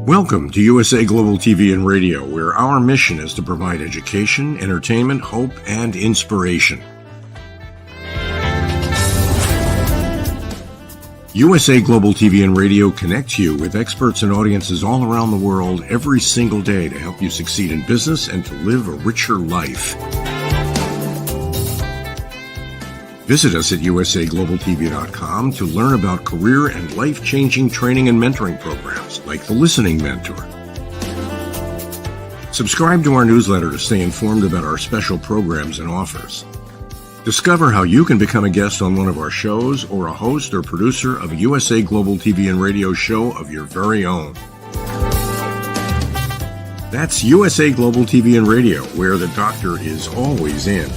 Welcome to USA Global TV and Radio, where our mission is to provide education, entertainment, hope, and inspiration. USA Global TV and Radio connects you with experts and audiences all around the world every single day to help you succeed in business and to live a richer life. Visit us at usaglobaltv.com to learn about career and life-changing training and mentoring programs like the Listening Mentor. Subscribe to our newsletter to stay informed about our special programs and offers. Discover how you can become a guest on one of our shows or a host or producer of a USA Global TV and Radio show of your very own. That's USA Global TV and Radio, where the doctor is always in.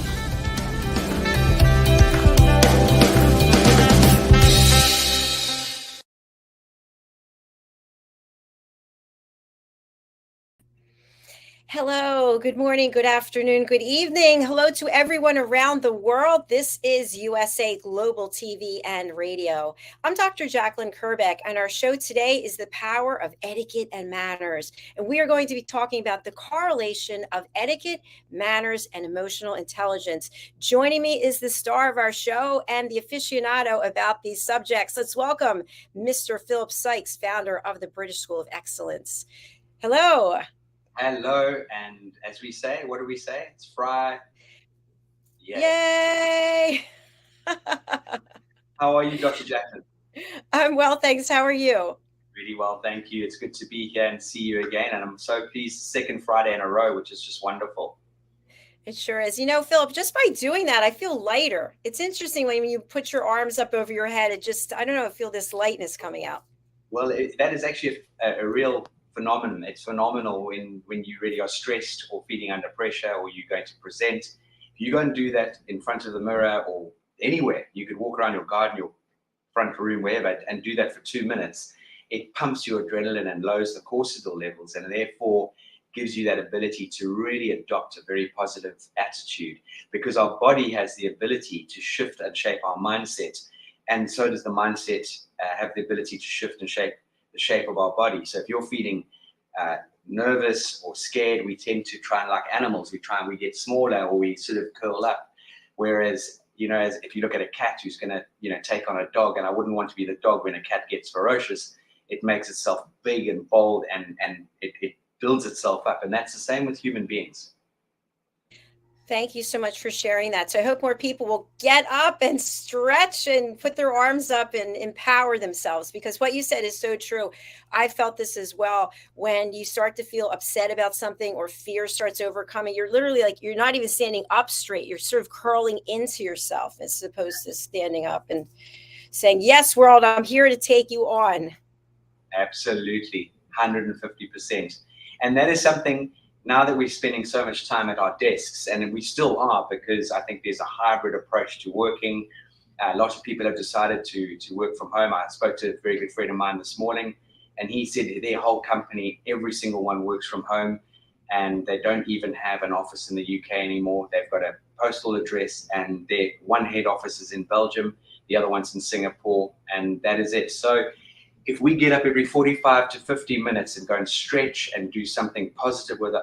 Hello, good morning, good afternoon, good evening. Hello to everyone around the world. This is USA Global TV and Radio. I'm Dr. JACALYN KERBECK, and our show today is the power of etiquette and manners. And we are going to be talking about the correlation of etiquette, manners, and emotional intelligence. Joining me is the star of our show and the aficionado about these subjects. Let's welcome Mr. Philip SYKES, founder of the British School of Excellence. Hello. Hello, and as we say, what do we say? It's Friday. Yay! How are you, Dr. Jackson? I'm well, thanks. How are you? Really well, thank you. It's good to be here and see you again, and I'm so pleased, second Friday in a row, which is just wonderful. It sure is. You know, Philip, just by doing that, I feel lighter. It's interesting when you put your arms up over your head, it just, I don't know, I feel this lightness coming out. Well, that is actually a real phenomenon. It's phenomenal when you really are stressed or feeling under pressure or you're going to present. If you go and do that in front of the mirror or anywhere, you could walk around your garden, your front room, wherever, and do that for 2 minutes. It pumps your adrenaline and lowers the cortisol levels, and therefore gives you that ability to really adopt a very positive attitude, because our body has the ability to shift and shape our mindset, and so does the mindset have the ability to shift and shape the shape of our body. So if you're feeling nervous or scared, we tend to try and, like animals, we get smaller or we sort of curl up. Whereas, as if you look at a cat who's going to, take on a dog, and I wouldn't want to be the dog when a cat gets ferocious, it makes itself big and bold and it builds itself up. And that's the same with human beings. Thank you so much for sharing that. So I hope more people will get up and stretch and put their arms up and empower themselves, because what you said is so true. I felt this as well. When you start to feel upset about something or fear starts overcoming, you're literally like, you're not even standing up straight. You're sort of curling into yourself as opposed to standing up and saying, yes, world, I'm here to take you on. Absolutely. 150%. And that is something, now that we're spending so much time at our desks, and we still are, because I think there's a hybrid approach to working. Lots of people have decided to work from home. I spoke to a very good friend of mine this morning, and he said their whole company, every single one works from home, and they don't even have an office in the UK anymore. They've got a postal address, and their one head office is in Belgium, the other one's in Singapore, and that is it. So if we get up every 45 to 50 minutes and go and stretch and do something positive with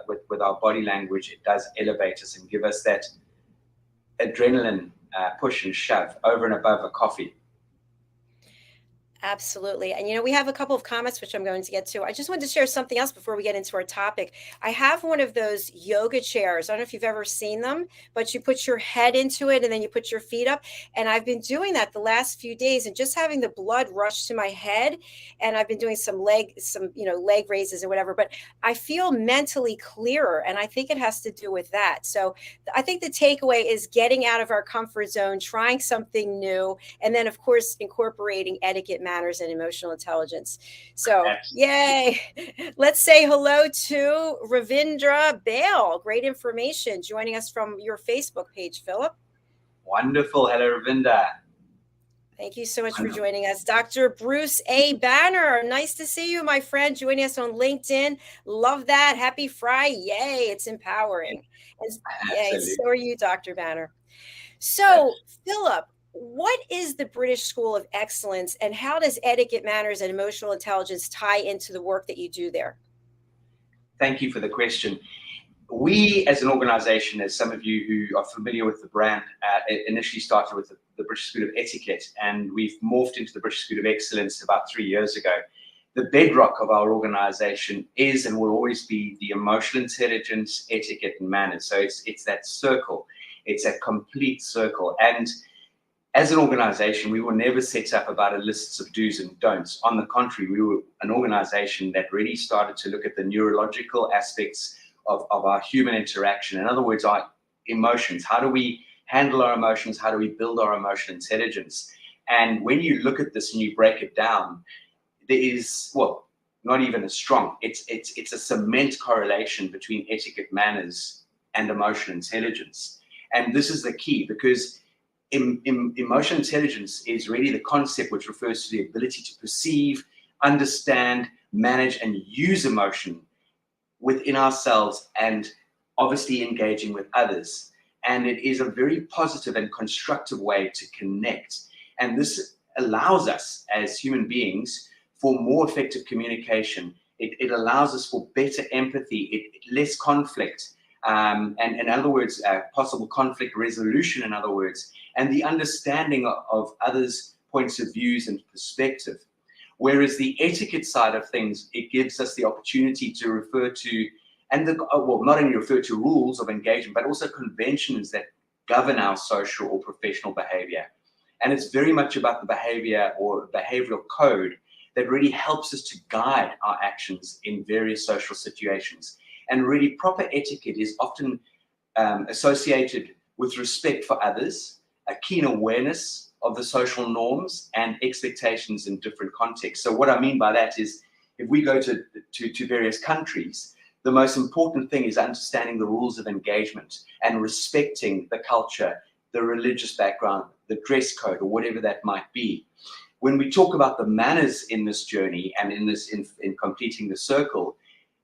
our body language, it does elevate us and give us that adrenaline push and shove over and above a coffee. Absolutely. And, we have a couple of comments, which I'm going to get to. I just wanted to share something else before we get into our topic. I have one of those yoga chairs. I don't know if you've ever seen them, but you put your head into it and then you put your feet up. And I've been doing that the last few days and just having the blood rush to my head. And I've been doing some leg raises and whatever, but I feel mentally clearer. And I think it has to do with that. So I think the takeaway is getting out of our comfort zone, trying something new, and then, of course, incorporating etiquette, manners, and emotional intelligence. So, yay. Let's say hello to Ravindra Bale. Great information joining us from your Facebook page, Philip. Wonderful. Hello, Ravinda. Thank you so much for joining us. Dr. Bruce A. Banner. Nice to see you, my friend, joining us on LinkedIn. Love that. Happy Friday. Yay. It's empowering. And, yay. So are you, Dr. Banner. So, Philip, what is the British School of Excellence, and how does etiquette, manners, and emotional intelligence tie into the work that you do there? Thank you for the question. We, as an organization, as some of you who are familiar with the brand, initially started with the British School of Etiquette, and we've morphed into the British School of Excellence about 3 years ago. The bedrock of our organization is and will always be the emotional intelligence, etiquette, and manners. So it's that circle. It's a complete circle. And as an organization, we were never set up about a list of do's and don'ts. On the contrary, we were an organization that really started to look at the neurological aspects of our human interaction. In other words, our emotions. How do we handle our emotions? How do we build our emotional intelligence? And when you look at this and you break it down, there is, well, not even as strong. It's a cement correlation between etiquette, manners, and emotional intelligence. And this is the key, because emotional intelligence is really the concept which refers to the ability to perceive, understand, manage, and use emotion within ourselves, and obviously engaging with others. And it is a very positive and constructive way to connect. And this allows us as human beings for more effective communication. It allows us for better empathy, less conflict, and in other words, possible conflict resolution, in other words, and the understanding of others' points of views and perspective. Whereas the etiquette side of things, it gives us the opportunity to refer to, and not only refer to rules of engagement, but also conventions that govern our social or professional behavior. And it's very much about the behavior or behavioral code that really helps us to guide our actions in various social situations. And really, proper etiquette is often associated with respect for others, a keen awareness of the social norms and expectations in different contexts. So what I mean by that is, if we go to various countries, the most important thing is understanding the rules of engagement and respecting the culture, the religious background, the dress code, or whatever that might be. When we talk about the manners in this journey and in completing the circle,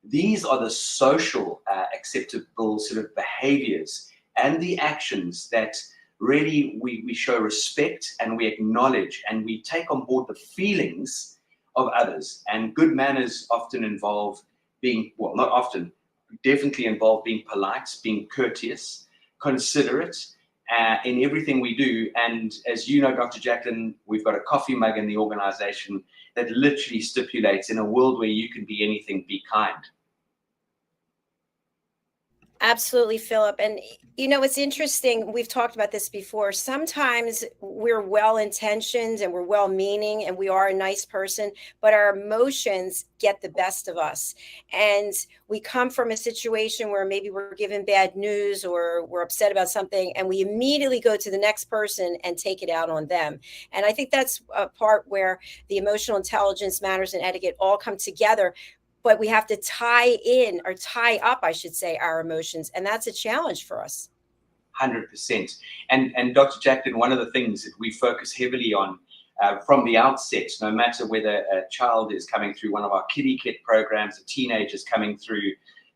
these are the social acceptable sort of behaviors and the actions that really we show respect, and we acknowledge, and we take on board the feelings of others. And good manners often involve being, well, not often, definitely involve being polite, being courteous, considerate in everything we do. And as you know, Dr. JACALYN, we've got a coffee mug in the organization that literally stipulates, in a world where you can be anything, be kind. Absolutely, Philip. And you know, it's interesting. We've talked about this before. Sometimes we're well intentioned and we're well meaning and we are a nice person, but our emotions get the best of us. And we come from a situation where maybe we're given bad news or we're upset about something, and we immediately go to the next person and take it out on them. And I think that's a part where the emotional intelligence, manners, and etiquette all come together. But we have to tie up, I should say, our emotions. And that's a challenge for us. 100%. And Dr. JACALYN, one of the things that we focus heavily on from the outset, no matter whether a child is coming through one of our kiddie kit programs, a teenager is coming through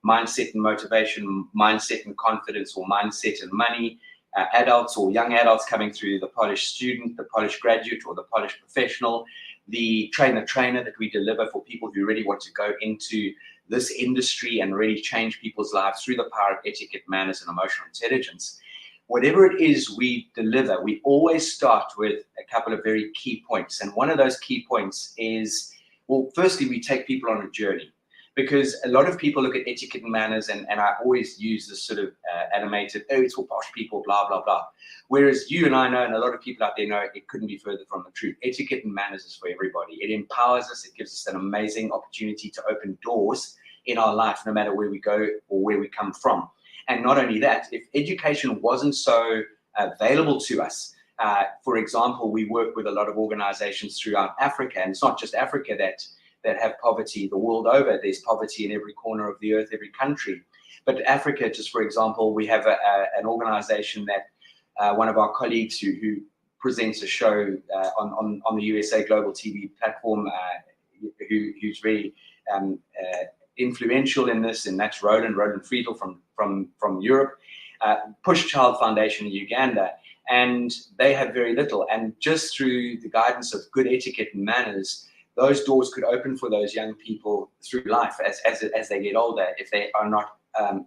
mindset and motivation, mindset and confidence, or mindset and money, adults or young adults coming through the polished student, the polished graduate, or the polished professional, the trainer that we deliver for people who really want to go into this industry and really change people's lives through the power of etiquette, manners, and emotional intelligence. Whatever it is we deliver, we always start with a couple of very key points. And one of those key points is, well, firstly, we take people on a journey. Because a lot of people look at etiquette and manners, and I always use this sort of animated, oh, it's for posh people, blah, blah, blah. Whereas you and I know, and a lot of people out there know, it couldn't be further from the truth. Etiquette and manners is for everybody. It empowers us. It gives us an amazing opportunity to open doors in our life, no matter where we go or where we come from. And not only that, if education wasn't so available to us, for example, we work with a lot of organizations throughout Africa, and it's not just Africa that have poverty the world over. There's poverty in every corner of the earth, every country. But Africa, just for example, we have an organization that one of our colleagues who presents a show on the USA Global TV platform, who's really influential in this, and that's Roland Friedel from Europe, Push Child Foundation in Uganda. and they have very little. And just through the guidance of good etiquette and manners, those doors could open for those young people through life as they get older, if they are not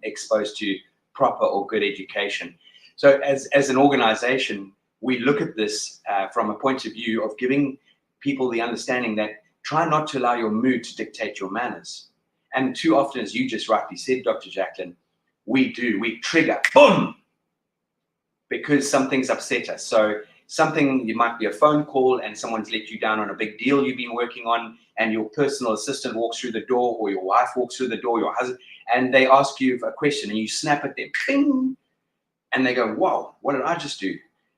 exposed to proper or good education. So as an organization, we look at this from a point of view of giving people the understanding that try not to allow your mood to dictate your manners. And too often, as you just rightly said, Dr. JACALYN, we trigger, boom, because something's upset us. So something, it might be a phone call and someone's let you down on a big deal you've been working on, and your personal assistant walks through the door, or your wife walks through the door, your husband, and they ask you a question and you snap at them, bing, and they go, whoa, what did I just do?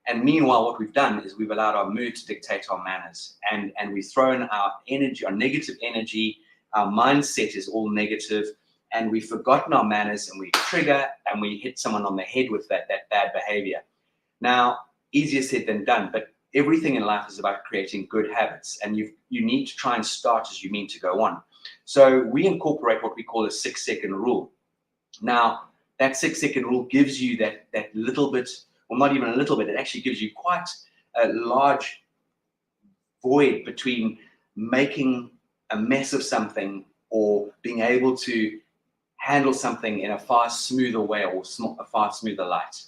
And meanwhile, what we've done is we've allowed our mood to dictate our manners, and we've thrown our energy, our negative energy, our mindset is all negative, and we've forgotten our manners, and we trigger and we hit someone on the head with that bad behavior. Now, easier said than done, but everything in life is about creating good habits, and you need to try and start as you mean to go on. So we incorporate what we call a 6-second rule. Now, that 6-second rule gives you that little bit, well, not even a little bit, it actually gives you quite a large void between making a mess of something or being able to handle something in a far smoother way or a far smoother light.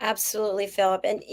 Absolutely, Philip. And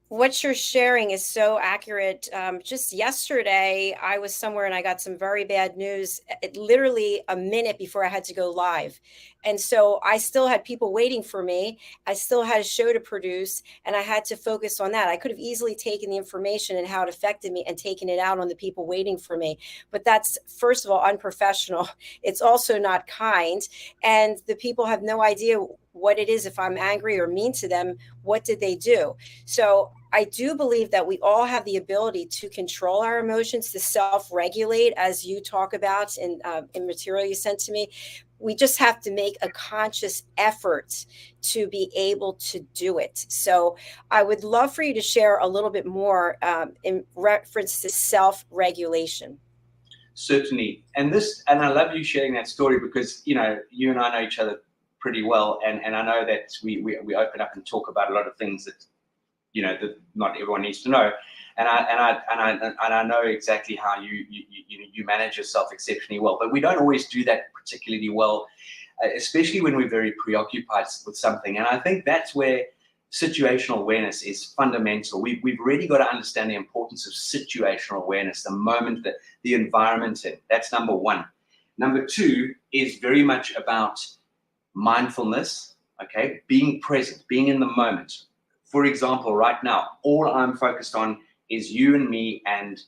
what you're sharing is so accurate. Just yesterday, I was somewhere and I got some very bad news, literally a minute before I had to go live. And so I still had people waiting for me. I still had a show to produce, and I had to focus on that. I could have easily taken the information and how it affected me and taken it out on the people waiting for me. But that's, first of all, unprofessional. It's also not kind. And the people have no idea what it is. If I'm angry or mean to them, what did they do? So I do believe that we all have the ability to control our emotions, to self-regulate, as you talk about in material you sent to me. We just have to make a conscious effort to be able to do it. So I would love for you to share a little bit more in reference to self-regulation. Certainly. And I love you sharing that story, because, you and I know each other pretty well. And I know that we open up and talk about a lot of things that, that not everyone needs to know. And I know exactly how you manage yourself exceptionally well, but we don't always do that particularly well, especially when we're very preoccupied with something. And I think that's where situational awareness is fundamental. We've really got to understand the importance of situational awareness, the moment, the environment in. That's number one. Number two is very much about mindfulness, okay? Being present, being in the moment. For example, right now, all I'm focused on is you and me, and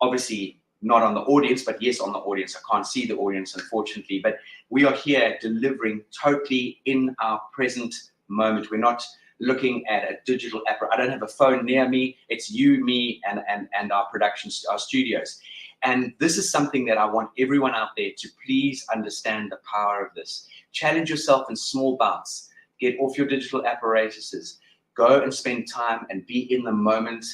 obviously not on the audience, but yes, on the audience. I can't see the audience, unfortunately, but we are here delivering totally in our present moment. We're not looking at a digital app. I don't have a phone near me. It's you, me, and our productions, our studios. And this is something that I want everyone out there to please understand the power of this. Challenge yourself in small bouts. Get off your digital apparatuses. Go and spend time and be in the moment.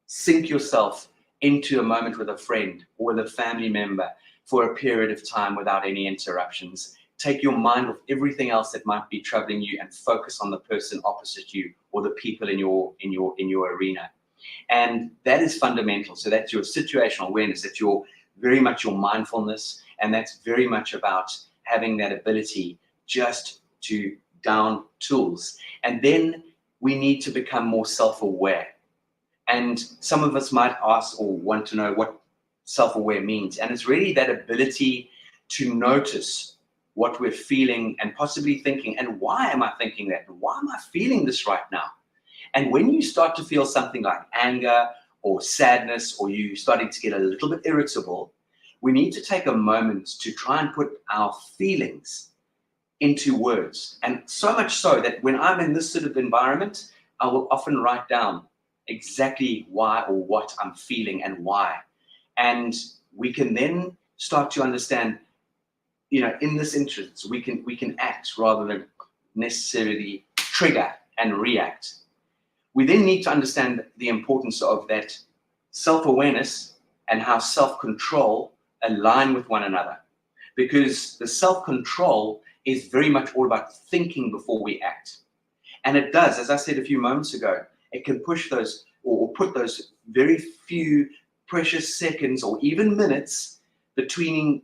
Sink yourself into a moment with a friend or with a family member for a period of time without any interruptions. Take your mind off everything else that might be troubling you and focus on the person opposite you or the people in your arena. And that is fundamental. So that's your situational awareness, that's very much your mindfulness, and that's very much about having that ability just to down tools. And then we need to become more self-aware. And some of us might ask or want to know what self-aware means. And it's really that ability to notice what we're feeling and possibly thinking, and why am I thinking that? Why am I feeling this right now? And when you start to feel something like anger or sadness, or you starting to get a little bit irritable, we need to take a moment to try and put our feelings into words. And so much so that when I'm in this sort of environment, I will often write down exactly why or what I'm feeling and why. And we can then start to understand, in this instance, we can act rather than necessarily trigger and react. We then need to understand the importance of that self-awareness and how self-control align with one another. Because the self-control is very much all about thinking before we act. And it does, as I said a few moments ago, it can push those or put those very few precious seconds or even minutes between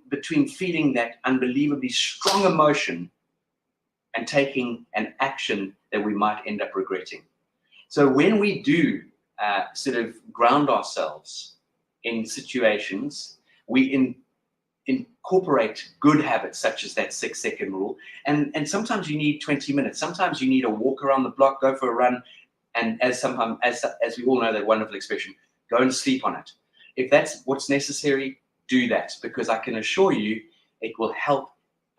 feeling that unbelievably strong emotion and taking an action that we might end up regretting. So when we do sort of ground ourselves in situations, we incorporate good habits such as that 6-second rule. And sometimes you need 20 minutes. Sometimes you need a walk around the block, go for a run. And as we all know that wonderful expression, go and sleep on it. If that's what's necessary, do that, because I can assure you it will help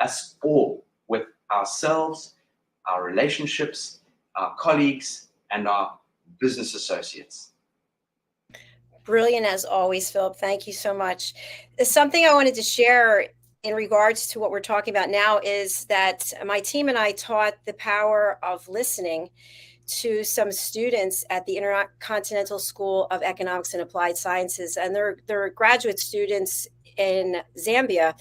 us all with ourselves, our relationships, our colleagues, and our business associates. Brilliant as always, Philip. Thank you so much. Something I wanted to share in regards to what we're talking about now is that my team and I taught the power of listening to some students at the Intercontinental School of Economics and Applied Sciences, and they're graduate students in Zambia.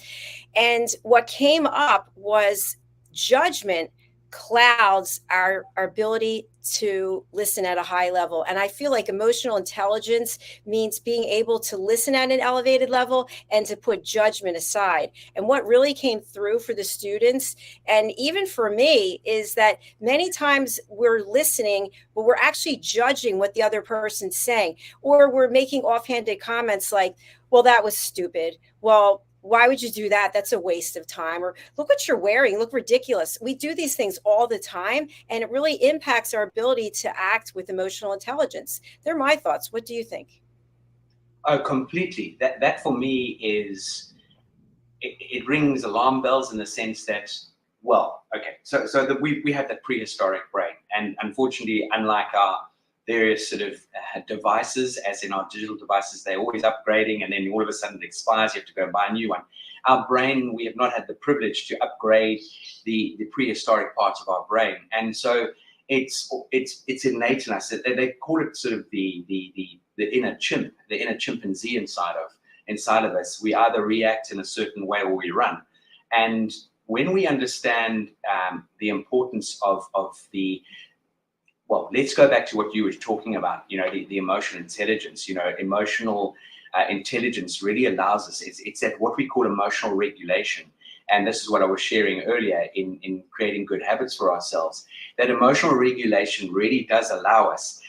And what came up was judgment clouds our ability to listen at a high level. And I feel like emotional intelligence means being able to listen at an elevated level and to put judgment aside. And what really came through for the students, and even for me, is that many times we're listening, but we're actually judging what the other person's saying, or we're making offhanded comments like, well, that was stupid. Well, why would you do that? That's a waste of time. Or look what you're wearing. Look ridiculous. We do these things all the time, and it really impacts our ability to act with emotional intelligence. They're my thoughts. What do you think? Oh, completely. That for me is, it rings alarm bells in the sense that, well, okay, so that we have that prehistoric brain, and unfortunately, unlike our various sort of devices, as in our digital devices, they're always upgrading, and then all of a sudden it expires, you have to go and buy a new one. Our brain, we have not had the privilege to upgrade the prehistoric parts of our brain, and so it's innate in us. They call it sort of the inner chimp, the inner chimpanzee inside of us. We either react in a certain way or we run. And when we understand the importance of the, well, let's go back to what you were talking about, the emotional intelligence. Emotional intelligence really allows us, it's at what we call emotional regulation. And this is what I was sharing earlier in creating good habits for ourselves. That emotional regulation really does allow us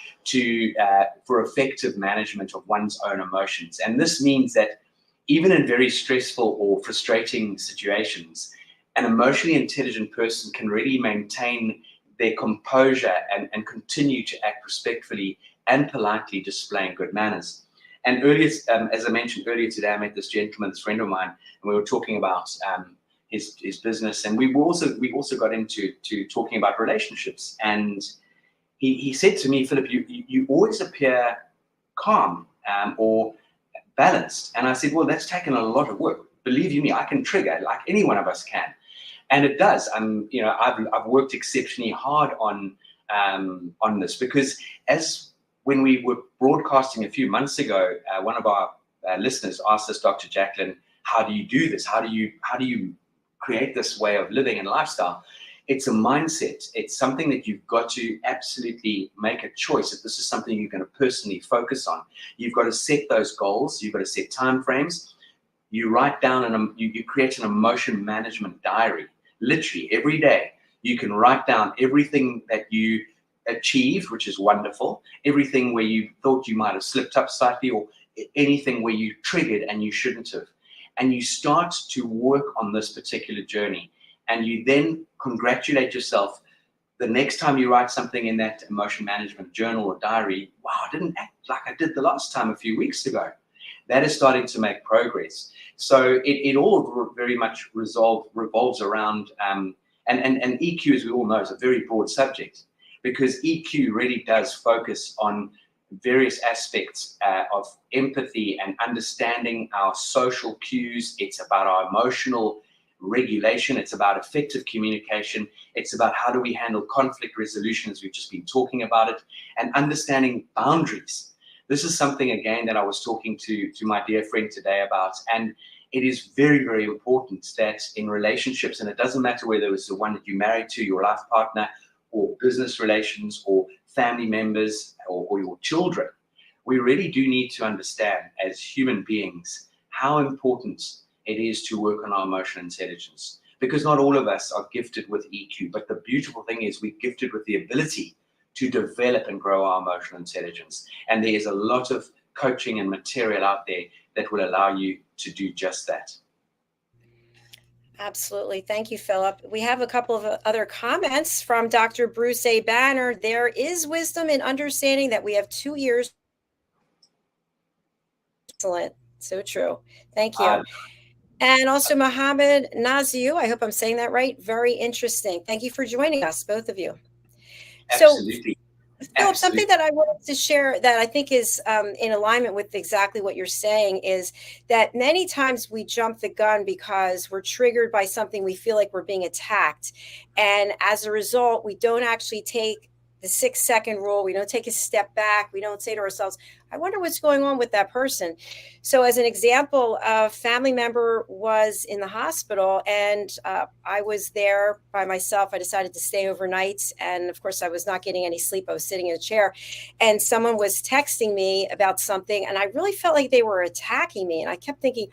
for effective management of one's own emotions. And this means that even in very stressful or frustrating situations, an emotionally intelligent person can really maintain their composure and continue to act respectfully and politely, displaying good manners. And earlier, as I mentioned earlier today, I met this gentleman, this friend of mine, and we were talking about his business, and we also got into talking about relationships. And he said to me, Philip, you always appear calm or balanced. And I said, well, that's taken a lot of work. Believe you me, I can trigger like any one of us can. And it does. I've worked exceptionally hard on this, because when we were broadcasting a few months ago, one of our listeners asked us, Dr. JACALYN, how do you do this? How do you create this way of living and lifestyle? It's a mindset. It's something that you've got to absolutely make a choice. If this is something you're going to personally focus on, you've got to set those goals. You've got to set time frames. You write down and you create an emotion management diary. Literally every day, you can write down everything that you achieved, which is wonderful, everything where you thought you might have slipped up slightly, or anything where you triggered and you shouldn't have. And you start to work on this particular journey. And you then congratulate yourself the next time you write something in that emotion management journal or diary. Wow, I didn't act like I did the last time a few weeks ago. That is starting to make progress. So it all very much revolves around, and EQ, as we all know, is a very broad subject, because EQ really does focus on various aspects of empathy and understanding our social cues. It's about our emotional regulation. It's about effective communication. It's about how do we handle conflict resolution, as we've just been talking about it, and understanding boundaries. This is something, again, that I was talking to my dear friend today about, and it is very, very important that in relationships, and it doesn't matter whether it's the one that you're married to, your life partner, or business relations or family members or your children, we really do need to understand as human beings how important it is to work on our emotional intelligence. Because not all of us are gifted with EQ, but the beautiful thing is we're gifted with the ability to develop and grow our emotional intelligence. And there is a lot of coaching and material out there that will allow you to do just that. Absolutely. Thank you, Philip. We have a couple of other comments from Dr. Bruce A. Banner. There is wisdom in understanding that we have 2 years. Excellent. So true. Thank you. And also Mohammed Naziu, I hope I'm saying that right. Very interesting. Thank you for joining us, both of you. Absolutely. So, Philip, something that I wanted to share that I think is in alignment with exactly what you're saying is that many times we jump the gun because we're triggered by something we feel like we're being attacked. And as a result, we don't actually take the 6-second rule. We don't take a step back. We don't say to ourselves, I wonder what's going on with that person. So as an example, a family member was in the hospital and I was there by myself. I decided to stay overnight. And of course, I was not getting any sleep. I was sitting in a chair and someone was texting me about something. And I really felt like they were attacking me. And I kept thinking,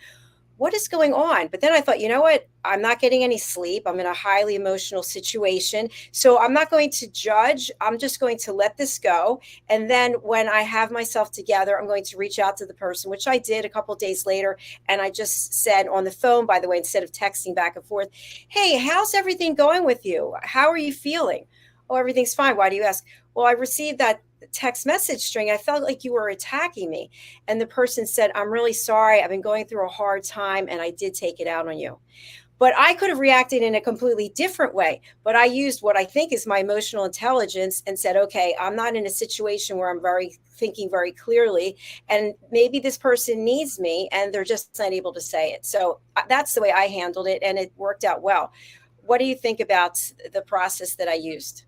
what is going on? But then I thought, you know what? I'm not getting any sleep. I'm in a highly emotional situation. So I'm not going to judge. I'm just going to let this go. And then when I have myself together, I'm going to reach out to the person, which I did a couple of days later. And I just said on the phone, by the way, instead of texting back and forth, hey, how's everything going with you? How are you feeling? Oh, everything's fine. Why do you ask? Well, I received that text message string. I felt like you were attacking me. And the person said, I'm really sorry. I've been going through a hard time and I did take it out on you. But I could have reacted in a completely different way. But I used what I think is my emotional intelligence and said, okay, I'm not in a situation where I'm thinking very clearly. And maybe this person needs me and they're just not able to say it. So that's the way I handled it. And it worked out well. What do you think about the process that I used?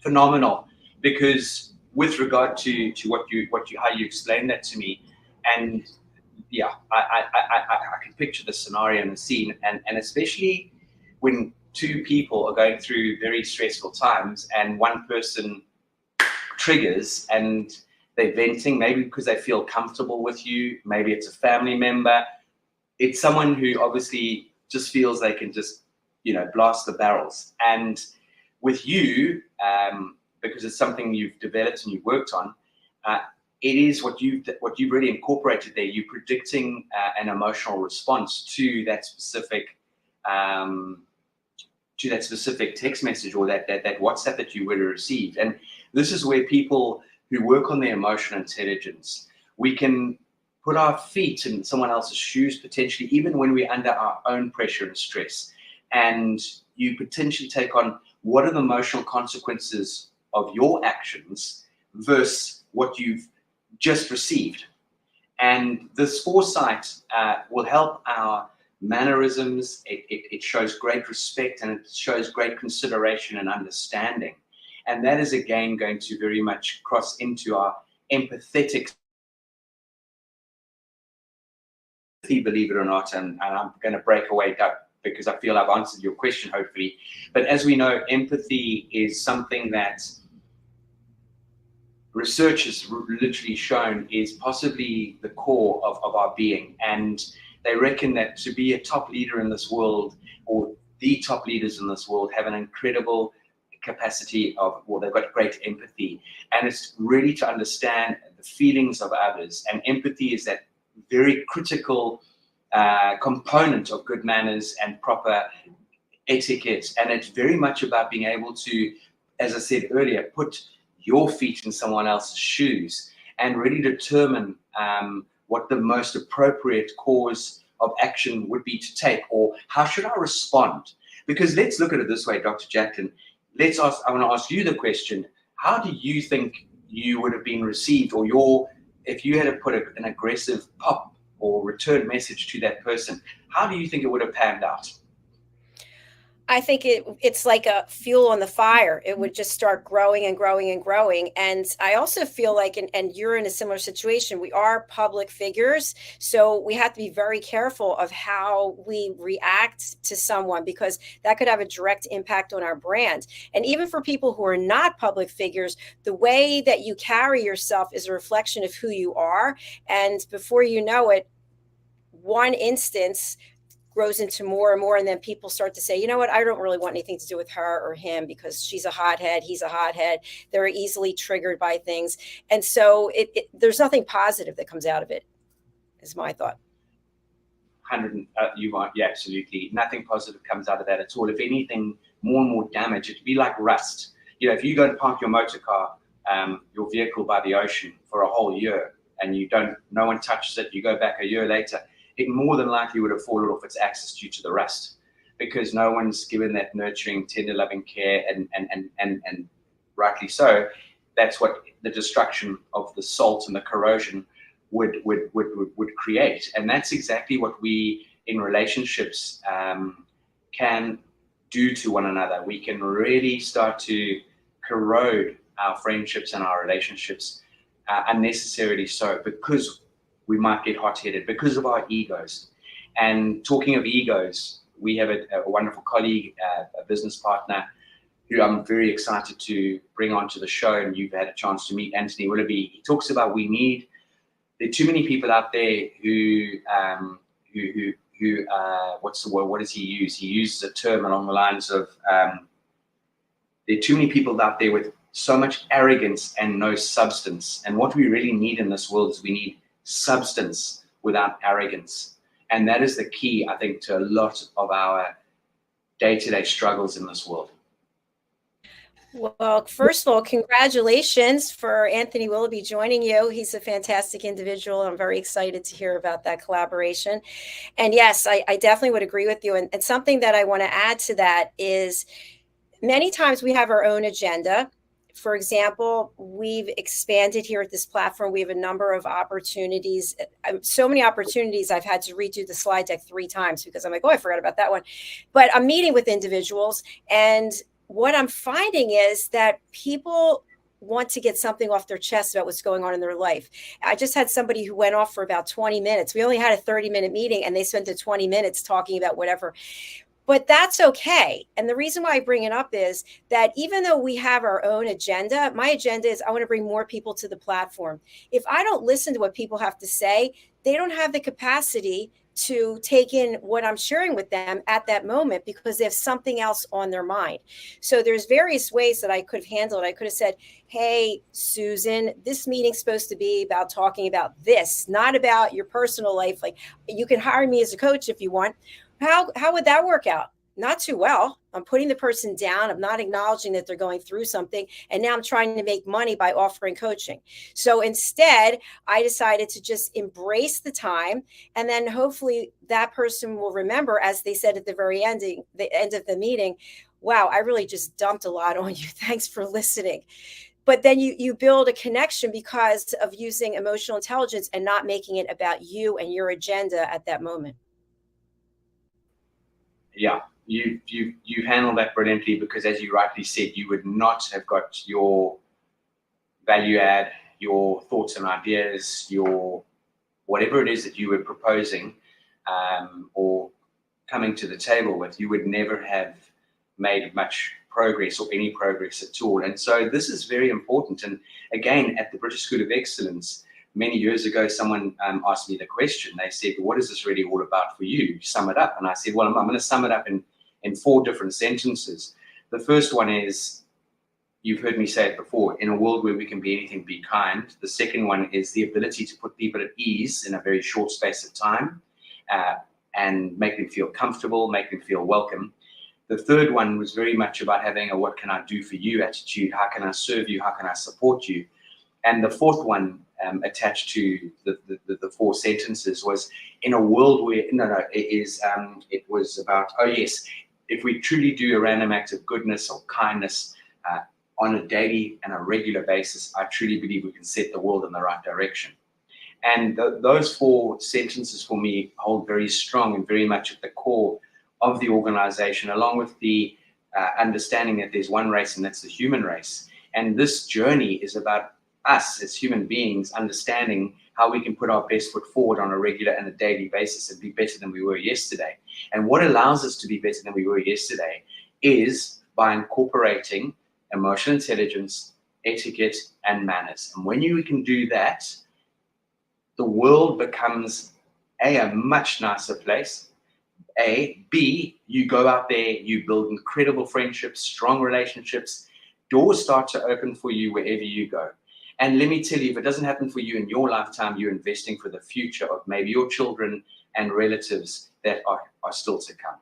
Phenomenal. Because with regard to how you explained that to me, and yeah, I can picture the scenario and the scene, and especially when two people are going through very stressful times, and one person triggers and they're venting, maybe because they feel comfortable with you, maybe it's a family member, it's someone who obviously just feels they can just blast the barrels, and with you. Because it's something you've developed and you've worked on, it is what you've really incorporated there. You're predicting an emotional response to that specific text message or that WhatsApp that you would have received. And this is where people who work on their emotional intelligence, we can put our feet in someone else's shoes potentially, even when we're under our own pressure and stress. And you potentially take on what are the emotional consequences of your actions versus what you've just received. And this foresight will help our mannerisms. It shows great respect and it shows great consideration and understanding. And that is again going to very much cross into our empathetic, believe it or not, and I'm going to break away, Doug, because I feel I've answered your question, hopefully. But as we know, empathy is something that research has literally shown is possibly the core of our being. And they reckon that to be a top leader in this world, or the top leaders in this world, have an incredible capacity of, well, they've got great empathy. And it's really to understand the feelings of others. And empathy is that very critical component of good manners and proper etiquette. And it's very much about being able to, as I said earlier, put your feet in someone else's shoes and really determine what the most appropriate course of action would be to take, or how should I respond? Because let's look at it this way, Dr. JACALYN. I want to ask you the question, how do you think you would have been received, or if you had to put an aggressive pop or return message to that person, how do you think it would have panned out? I think it's like a fuel on the fire. It would just start growing and growing and growing. And I also feel like, and you're in a similar situation, we are public figures. So we have to be very careful of how we react to someone, because that could have a direct impact on our brand. And even for people who are not public figures, the way that you carry yourself is a reflection of who you are. And before you know it, one instance grows into more and more, and then people start to say, you know what, I don't really want anything to do with her or him because she's a hothead, he's a hothead. They're easily triggered by things, and so there's nothing positive that comes out of it, is my thought. Yeah, absolutely. Nothing positive comes out of that at all. If anything, more and more damage. It'd be like rust. You know, if you go and park your motor car, your vehicle by the ocean for a whole year, and no one touches it, you go back a year later, it more than likely would have fallen off its axis due to the rust, because no one's given that nurturing, tender, loving care, and rightly so. That's what the destruction of the salt and the corrosion would create, and that's exactly what we in relationships can do to one another. We can really start to corrode our friendships and our relationships unnecessarily so, because we might get hot-headed because of our egos. And talking of egos, we have a wonderful colleague, a business partner, who I'm very excited to bring onto the show, and you've had a chance to meet, Anthony Willoughby. He talks about there are too many people out there who what's the word? What does he use? He uses a term along the lines of there are too many people out there with so much arrogance and no substance. And what we really need in this world is we need substance without arrogance. And that is the key, I think, to a lot of our day-to-day struggles in this world. Well, first of all, congratulations for Anthony Willoughby joining you. He's a fantastic individual. I'm very excited to hear about that collaboration. And yes, I definitely would agree with you. And something that I want to add to that is many times we have our own agenda. For example, we've expanded here at this platform. We have a number of opportunities, so many opportunities. I've had to redo the slide deck 3 times because I'm like, oh, I forgot about that one. But I'm meeting with individuals, and what I'm finding is that people want to get something off their chest about what's going on in their life. I just had somebody who went off for about 20 minutes. We only had a 30-minute meeting, and they spent the 20 minutes talking about whatever. But that's okay. And the reason why I bring it up is that even though we have our own agenda, my agenda is I want to bring more people to the platform. If I don't listen to what people have to say, they don't have the capacity to take in what I'm sharing with them at that moment because they have something else on their mind. So there's various ways that I could have handled it. I could have said, hey, Susan, this meeting's supposed to be about talking about this, not about your personal life. Like, you can hire me as a coach if you want. How would that work out? Not too well. I'm putting the person down. I'm not acknowledging that they're going through something. And now I'm trying to make money by offering coaching. So instead, I decided to just embrace the time. And then hopefully that person will remember, as they said at the very end of the meeting, wow, I really just dumped a lot on you. Thanks for listening. But then you build a connection because of using emotional intelligence and not making it about you and your agenda at that moment. Yeah, you handled that brilliantly, because as you rightly said, you would not have got your value add, your thoughts and ideas, your whatever it is that you were proposing or coming to the table with, you would never have made much progress or any progress at all. And so this is very important. And again, at the British School of Excellence, many years ago, someone asked me the question. They said, what is this really all about for you? Sum it up. And I said, well, I'm going to sum it up in 4 different sentences. The first one is, you've heard me say it before, in a world where we can be anything, be kind. The second one is the ability to put people at ease in a very short space of time and make them feel comfortable, make them feel welcome. The third one was very much about having a what can I do for you attitude. How can I serve you? How can I support you? And the fourth one, attached to the 4 sentences, was in a world where it was about, oh yes, if we truly do a random act of goodness or kindness on a daily and a regular basis, I truly believe we can set the world in the right direction. And those 4 sentences for me hold very strong and very much at the core of the organization, along with the understanding that there's one race, and that's the human race. And this journey is about us as human beings understanding how we can put our best foot forward on a regular and a daily basis and be better than we were yesterday. And what allows us to be better than we were yesterday is by incorporating emotional intelligence, etiquette, and manners. And when you can do that, the world becomes a much nicer place. B, you go out there, you build incredible friendships, strong relationships, doors start to open for you wherever you go. And let me tell you, if it doesn't happen for you in your lifetime, you're investing for the future of maybe your children and relatives that are still to come.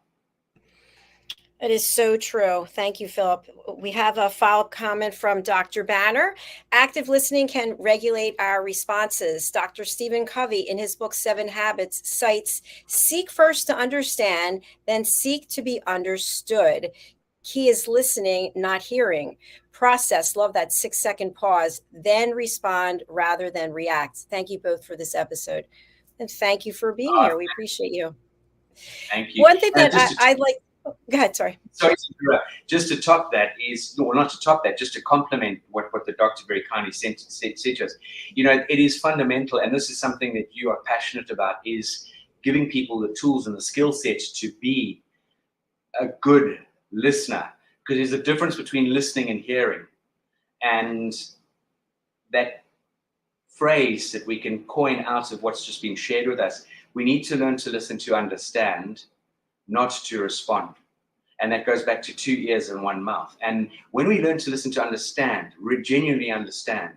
It is so true. Thank you, Philip. We have a follow-up comment from Dr. Banner. Active listening can regulate our responses. Dr. Stephen Covey, in his book, 7 Habits, cites, seek first to understand, then seek to be understood. Key is listening, not hearing. Process, love that 6-second pause, then respond rather than react. Thank you both for this episode. And thank you for being here. We appreciate you. Thank you. One thing that I'd like, go ahead, sorry. Sorry to interrupt. Just to top that is, or not to top that, just to complement what the doctor very kindly said to us. You know, it is fundamental, and this is something that you are passionate about, is giving people the tools and the skill sets to be a good listener, because there's a difference between listening and hearing. And that phrase that we can coin out of what's just been shared with us, we need to learn to listen to understand, not to respond. And that goes back to 2 ears and 1 mouth. And when we learn to listen to understand, genuinely understand,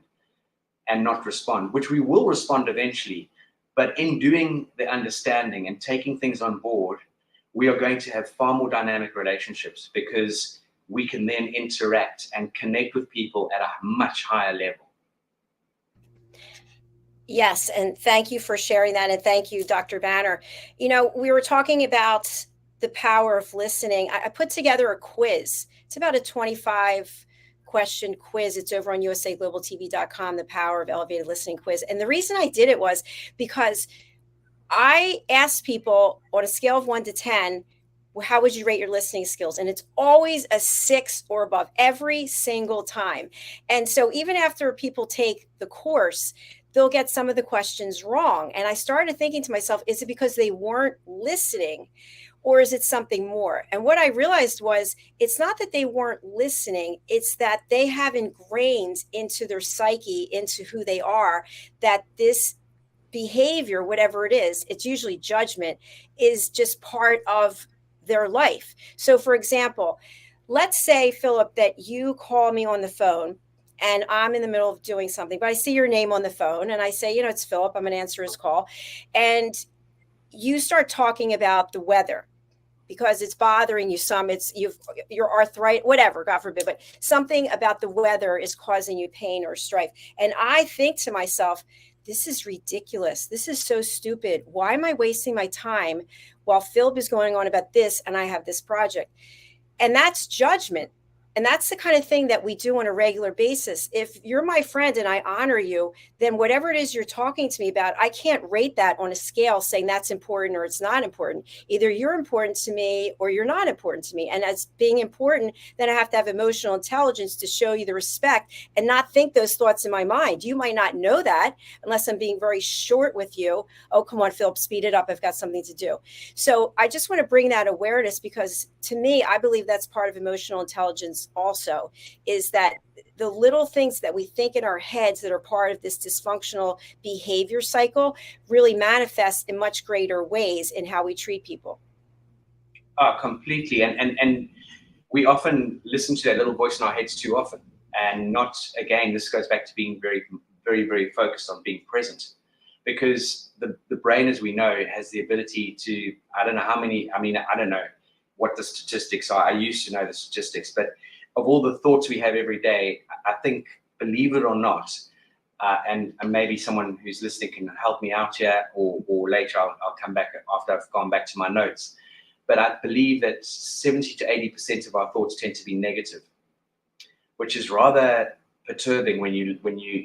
and not respond, which we will respond eventually, but in doing the understanding and taking things on board, we are going to have far more dynamic relationships, because we can then interact and connect with people at a much higher level. Yes, and thank you for sharing that, and thank you, Dr. Banner. You know, we were talking about the power of listening. I put together a quiz. It's about a 25-question quiz. It's over on usaglobaltv.com, the Power of Elevated Listening quiz. And the reason I did it was because I asked people on a scale of 1 to 10, how would you rate your listening skills? And it's always a 6 or above every single time. And so even after people take the course, they'll get some of the questions wrong. And I started thinking to myself, is it because they weren't listening, or is it something more? And what I realized was, it's not that they weren't listening, it's that they have ingrained into their psyche, into who they are, that this behavior, whatever it is, it's usually judgment, is just part of their life. So for example, let's say, Philip, that you call me on the phone and I'm in the middle of doing something, but I see your name on the phone and I say, you know, it's Philip, I'm going to answer his call. And you start talking about the weather because it's bothering you some, your arthritis, whatever, God forbid, but something about the weather is causing you pain or strife. And I think to myself, this is ridiculous. This is so stupid. Why am I wasting my time while Philip is going on about this and I have this project? And that's judgment. And that's the kind of thing that we do on a regular basis. If you're my friend and I honor you, then whatever it is you're talking to me about, I can't rate that on a scale saying that's important or it's not important. Either you're important to me or you're not important to me. And as being important, then I have to have emotional intelligence to show you the respect and not think those thoughts in my mind. You might not know that unless I'm being very short with you. Oh, come on, Philip, speed it up. I've got something to do. So I just want to bring that awareness, because to me, I believe that's part of emotional intelligence also, is that the little things that we think in our heads that are part of this dysfunctional behavior cycle really manifest in much greater ways in how we treat people. Completely. And we often listen to that little voice in our heads too often, and not, again, this goes back to being very, very, very focused on being present, because the brain, as we know, has the ability to, I don't know what the statistics are. I used to know the statistics, but of all the thoughts we have every day, I think, believe it or not, and maybe someone who's listening can help me out here, or later I'll come back after I've gone back to my notes. But I believe that 70 to 80% of our thoughts tend to be negative, which is rather perturbing when you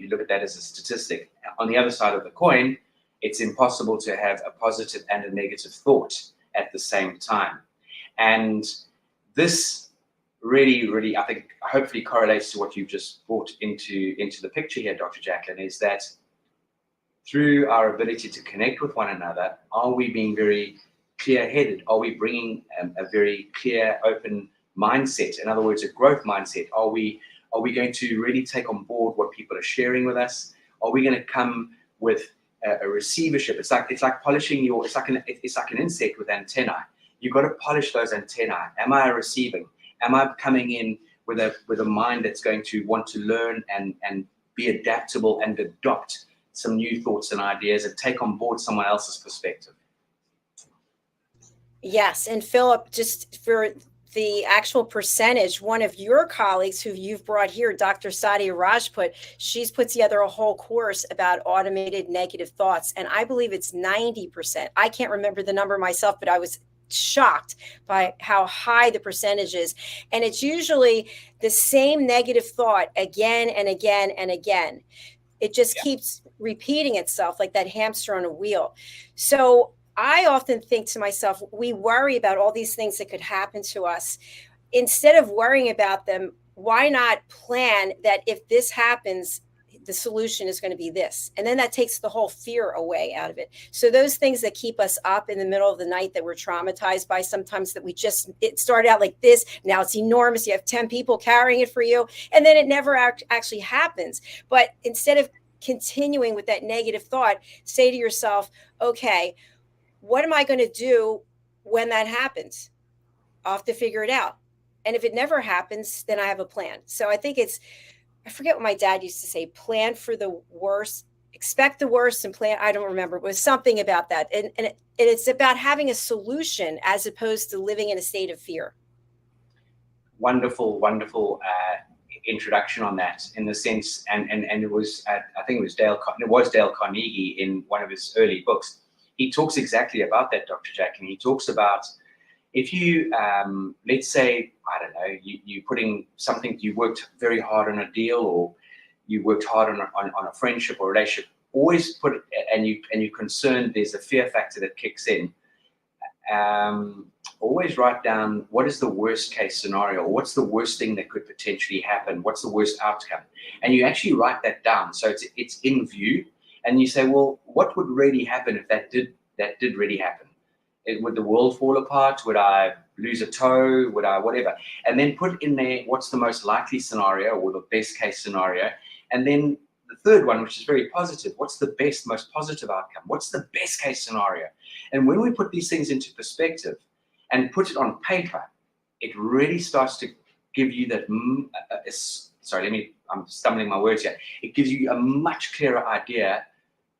look at that as a statistic. On the other side of the coin, it's impossible to have a positive and a negative thought at the same time. And this really, I think, hopefully correlates to what you've just brought into the picture here, Dr. JACALYN, is that through our ability to connect with one another, are we being very clear-headed? Are we bringing a very clear, open mindset? In other words, a growth mindset. Are we going to really take on board what people are sharing with us? Are we going to come with a receivership? It's like polishing it's like an insect with antennae. You've got to polish those antennae. Am I receiving? Am I coming in with a mind that's going to want to learn and be adaptable and adopt some new thoughts and ideas and take on board someone else's perspective? Yes. And Philip, just for the actual percentage, one of your colleagues who you've brought here, Dr. Sadia Rajput, she's put together a whole course about automated negative thoughts. And I believe it's 90%. I can't remember the number myself, but I was shocked by how high the percentage is. And it's usually the same negative thought again and again and again. It just keeps repeating itself like that hamster on a wheel. So I often think to myself, we worry about all these things that could happen to us. Instead of worrying about them, why not plan that if this happens, the solution is going to be this? And then that takes the whole fear away out of it. So those things that keep us up in the middle of the night that we're traumatized by, sometimes that it started out like this, now it's enormous. You have 10 people carrying it for you, and then it never actually happens. But instead of continuing with that negative thought, say to yourself, okay, what am I going to do when that happens? I'll have to figure it out. And if it never happens, then I have a plan. So I think I forget what my dad used to say, plan for the worst, expect the worst and plan. I don't remember. It was something about that. And it's about having a solution as opposed to living in a state of fear. Wonderful introduction on that, in the sense, and it was, I think it was Dale Carnegie in one of his early books. He talks exactly about that, Dr. Jacqueline. He talks about, if you, let's say, I don't know, you putting something, you worked very hard on a deal, or you worked hard on a friendship or relationship, always put it, and you're concerned there's a fear factor that kicks in. Always write down, what is the worst case scenario? What's the worst thing that could potentially happen? What's the worst outcome? And you actually write that down, so it's in view. And you say, well, what would really happen if that did really happen? Would the world fall apart? Would I lose a toe? Would I whatever? And then put in there, what's the most likely scenario or the best case scenario? And then the third one, which is very positive, what's the best, most positive outcome? What's the best case scenario? And when we put these things into perspective and put it on paper, it really starts to give you that, I'm stumbling my words here. It gives you a much clearer idea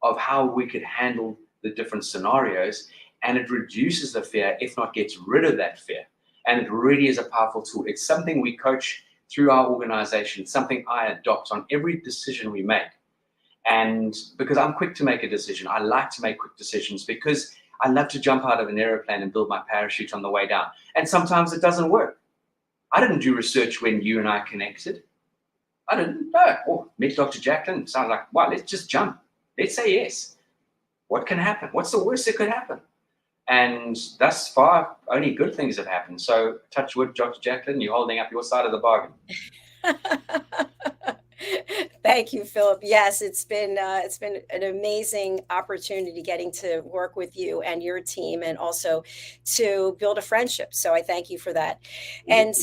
of how we could handle the different scenarios, and it reduces the fear, if not gets rid of that fear. And it really is a powerful tool. It's something we coach through our organization. It's something I adopt on every decision we make. And because I'm quick to make a decision, I like to make quick decisions because I love to jump out of an airplane and build my parachute on the way down. And sometimes it doesn't work. I didn't do research when you and I connected. I didn't know. Oh, meet Dr. Jacqueline. Sounds like, wow, let's just jump. Let's say yes. What can happen? What's the worst that could happen? And thus far, only good things have happened. So touch wood, Dr. Jacqueline, you're holding up your side of the bargain. Thank you, Philip. Yes, it's been an amazing opportunity getting to work with you and your team, and also to build a friendship. So I thank you for that. And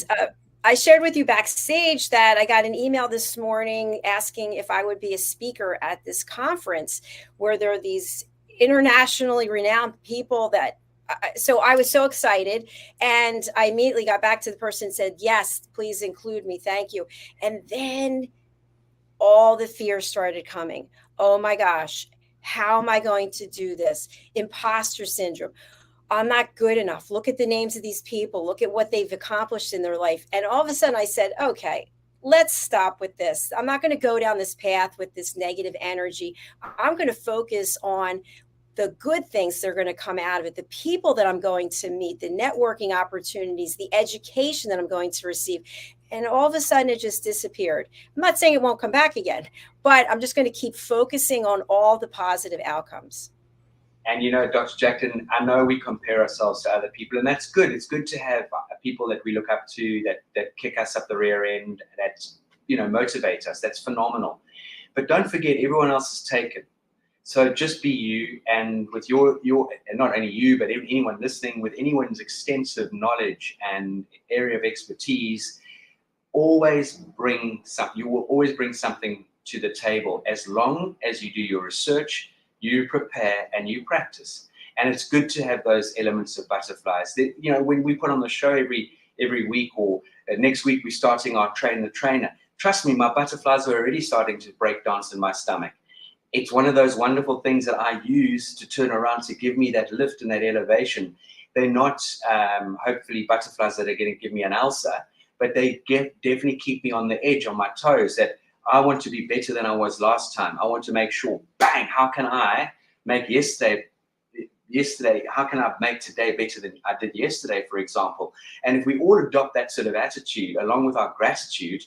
I shared with you backstage that I got an email this morning asking if I would be a speaker at this conference where there are these internationally renowned people so I was so excited, and I immediately got back to the person and said, yes, please include me. Thank you. And then all the fear started coming. Oh my gosh, how am I going to do this? Imposter syndrome. I'm not good enough. Look at the names of these people. Look at what they've accomplished in their life. And all of a sudden I said, okay, let's stop with this. I'm not going to go down this path with this negative energy. I'm going to focus on the good things that are going to come out of it, the people that I'm going to meet, the networking opportunities, the education that I'm going to receive. And all of a sudden it just disappeared. I'm not saying it won't come back again, but I'm just going to keep focusing on all the positive outcomes. And, you know, Dr. Jacalyn, I know we compare ourselves to other people, and that's good. It's good to have people that we look up to, that kick us up the rear end, that, you know, motivate us. That's phenomenal. But don't forget, everyone else is taken. So just be you, and with your and not only you, but anyone listening, with anyone's extensive knowledge and area of expertise, always bring something. You will always bring something to the table, as long as you do your research, you prepare, and you practice. And it's good to have those elements of butterflies. That, you know, when we put on the show every week, or next week we're starting our Train the Trainer. Trust me, my butterflies are already starting to break dance in my stomach. It's one of those wonderful things that I use to turn around to give me that lift and that elevation. They're not hopefully butterflies that are going to give me an ulcer, but they definitely keep me on the edge, on my toes, that I want to be better than I was last time. I want to make sure, bang, how can I make yesterday, how can I make today better than I did yesterday, for example? And if we all adopt that sort of attitude along with our gratitude,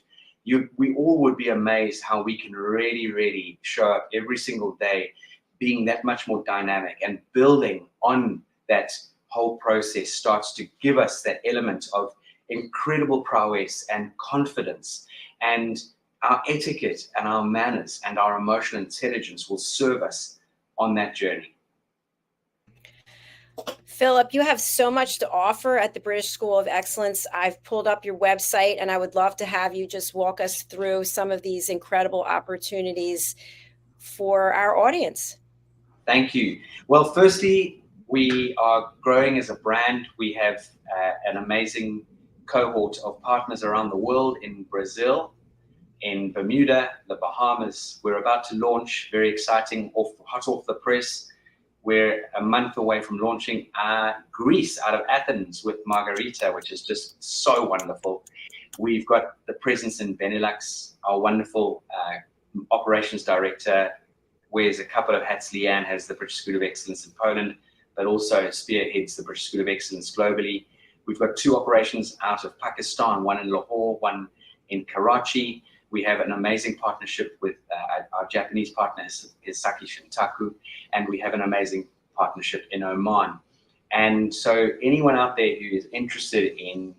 we all would be amazed how we can really show up every single day being that much more dynamic, and building on that whole process starts to give us that element of incredible prowess and confidence. And our etiquette and our manners and our emotional intelligence will serve us on that journey. Philip, you have so much to offer at the British School of Excellence. I've pulled up your website, and I would love to have you just walk us through some of these incredible opportunities for our audience. Thank you. Well, firstly, we are growing as a brand. We have an amazing cohort of partners around the world, in Brazil, in Bermuda, the Bahamas. We're about to launch, very exciting, hot off the press. We're a month away from launching Greece, out of Athens, with Margarita, which is just so wonderful. We've got the presence in Benelux. Our wonderful operations director wears a couple of hats. Leanne has the British School of Excellence in Poland, but also spearheads the British School of Excellence globally. We've got 2 operations out of Pakistan, one in Lahore, one in Karachi. We have an amazing partnership with our Japanese partner, Saki Shintaku, and we have an amazing partnership in Oman. And so anyone out there who is interested in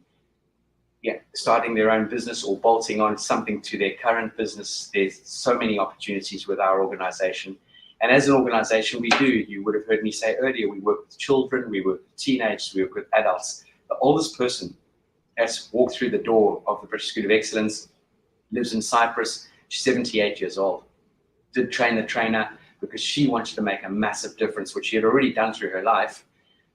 starting their own business or bolting on something to their current business, there's so many opportunities with our organization. And as an organization, you would have heard me say earlier, we work with children, we work with teenagers, we work with adults. The oldest person has walked through the door of the British School of Excellence, lives in Cyprus. She's 78 years old. Did Train the Trainer because she wanted to make a massive difference, which she had already done through her life,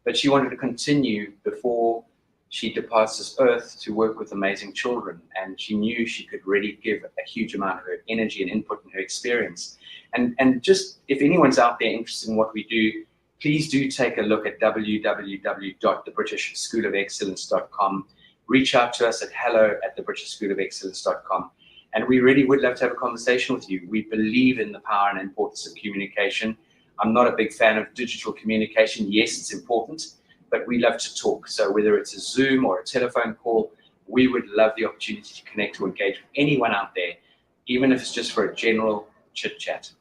but she wanted to continue before she departs this earth to work with amazing children. And she knew she could really give a huge amount of her energy and input and her experience. And just, if anyone's out there interested in what we do, please do take a look at www.thebritishschoolofexcellence.com. Reach out to us at hello@thebritishschoolofexcellence.com. And we really would love to have a conversation with you. We believe in the power and importance of communication. I'm not a big fan of digital communication. Yes, it's important, but we love to talk. So whether it's a Zoom or a telephone call, we would love the opportunity to connect, to engage with anyone out there, even if it's just for a general chit chat.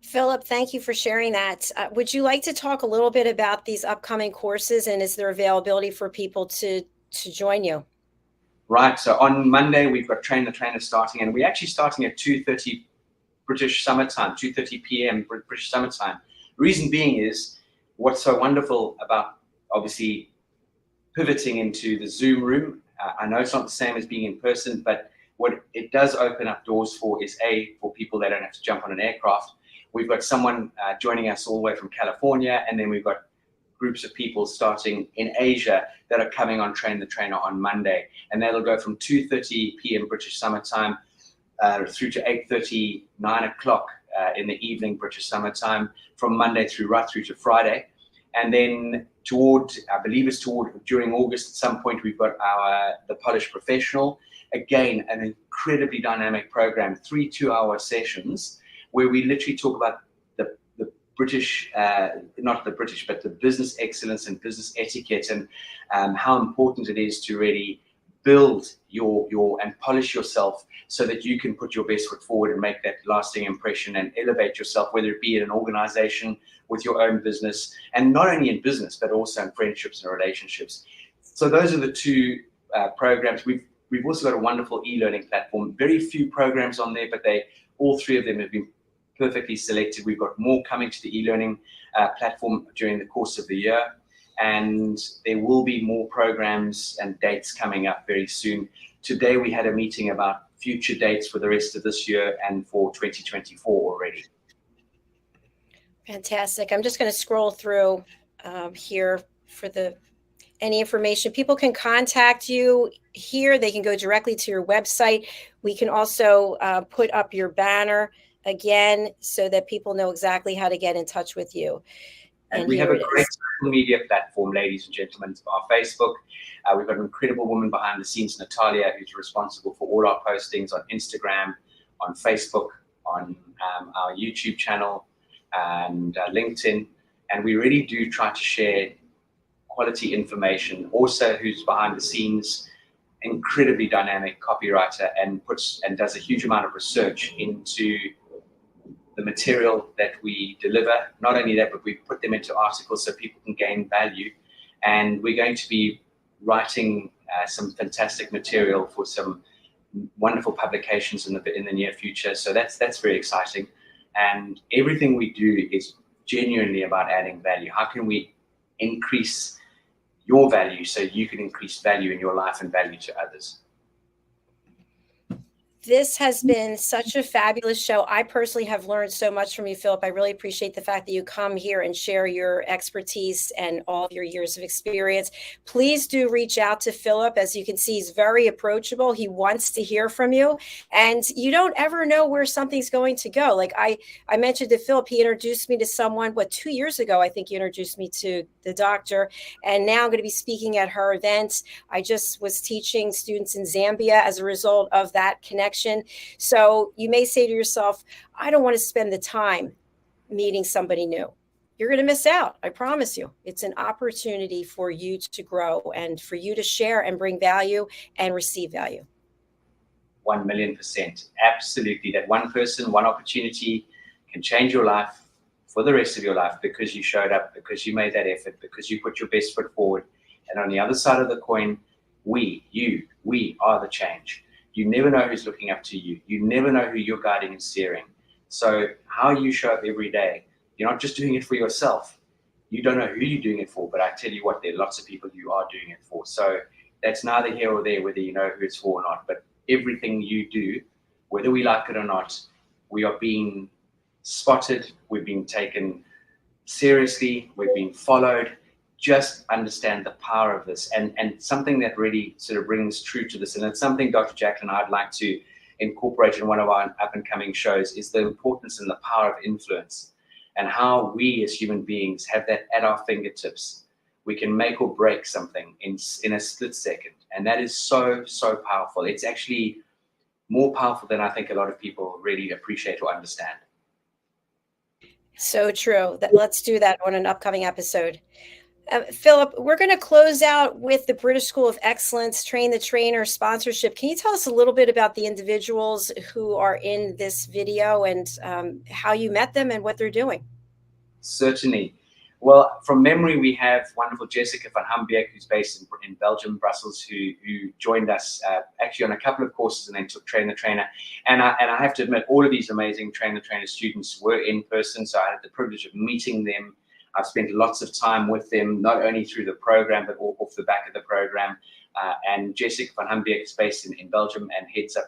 Philip, thank you for sharing that. Would you like to talk a little bit about these upcoming courses, and is there availability for people to join you? Right, so on Monday, we've got Train the Trainer starting, and we're actually starting at 2:30 British Summer Time, 2:30 p.m. British Summer Time. Reason being is, what's so wonderful about obviously pivoting into the Zoom room, I know it's not the same as being in person, but what it does open up doors for is for people that don't have to jump on an aircraft. We've got someone joining us all the way from California, and then we've got groups of people starting in Asia that are coming on Train the Trainer on Monday. And that'll go from 2:30 p.m. British Summer Time through to 8:30, 9 o'clock in the evening British Summer Time, from Monday right through to Friday. And then during August at some point, we've got the Polish Professional. Again, an incredibly dynamic program, 3 2-hour sessions, where we literally talk about the British, not the British, but the business excellence and business etiquette, and how important it is to really build and polish yourself so that you can put your best foot forward and make that lasting impression and elevate yourself, whether it be in an organization, with your own business, and not only in business, but also in friendships and relationships. So those are the two programs. We've also got a wonderful e-learning platform. Very few programs on there, but all three of them have been perfectly selected. We've got more coming to the e-learning platform during the course of the year. And there will be more programs and dates coming up very soon. Today we had a meeting about future dates for the rest of this year and for 2024 already. Fantastic. I'm just going to scroll through here for any information. People can contact you here. They can go directly to your website. We can also put up your banner again so that people know exactly how to get in touch with you. And we have a great social media platform, ladies and gentlemen, our Facebook. We've got an incredible woman behind the scenes, Natalia, who's responsible for all our postings on Instagram, on Facebook, on our YouTube channel, and LinkedIn. And we really do try to share quality information. Also, who's behind the scenes, incredibly dynamic copywriter, and does a huge amount of research into the material that we deliver. Not only that, but we put them into articles so people can gain value. And we're going to be writing some fantastic material for some wonderful publications in the near future. So that's very exciting. And everything we do is genuinely about adding value. How can we increase your value so you can increase value in your life and value to others? This has been such a fabulous show. I personally have learned so much from you, Philip. I really appreciate the fact that you come here and share your expertise and all of your years of experience. Please do reach out to Philip. As you can see, he's very approachable. He wants to hear from you. And you don't ever know where something's going to go. Like I mentioned to Philip, he introduced me to someone, 2 years ago, I think he introduced me to the doctor. And now I'm going to be speaking at her event. I just was teaching students in Zambia as a result of that connection. So you may say to yourself, I don't want to spend the time meeting somebody new. You're going to miss out. I promise you. It's an opportunity for you to grow and for you to share and bring value and receive value. 1,000,000%. Absolutely. That one person, one opportunity can change your life for the rest of your life because you showed up, because you made that effort, because you put your best foot forward. And on the other side of the coin, we are the change. You never know who's looking up to you. You never know who you're guiding and steering. So how you show up every day, you're not just doing it for yourself. You don't know who you're doing it for, but I tell you what, there are lots of people you are doing it for. So that's neither here or there, whether you know who it's for or not. But everything you do, whether we like it or not, we are being spotted. We're being taken seriously. We're being followed. Just understand the power of this, and something that really sort of rings true to this, and it's something Dr. JACALYN I'd like to incorporate in one of our up-and-coming shows, is the importance and the power of influence, and how we as human beings have that at our fingertips. We can make or break something in a split second, and that is so powerful. It's actually more powerful than I think a lot of people really appreciate or understand. So true. Let's do that on an upcoming episode. Philip, we're going to close out with the British School of Excellence Train the Trainer sponsorship. Can you tell us a little bit about the individuals who are in this video and how you met them and what they're doing? Certainly. Well, from memory, we have wonderful Jessica van Hambeek, who's based in Belgium, Brussels, who joined us actually on a couple of courses and then took Train the Trainer. And I have to admit, all of these amazing Train the Trainer students were in person, so I had the privilege of meeting them. I've spent lots of time with them, not only through the program, but off the back of the program. And Jessica van Hambeek is based in Belgium and heads up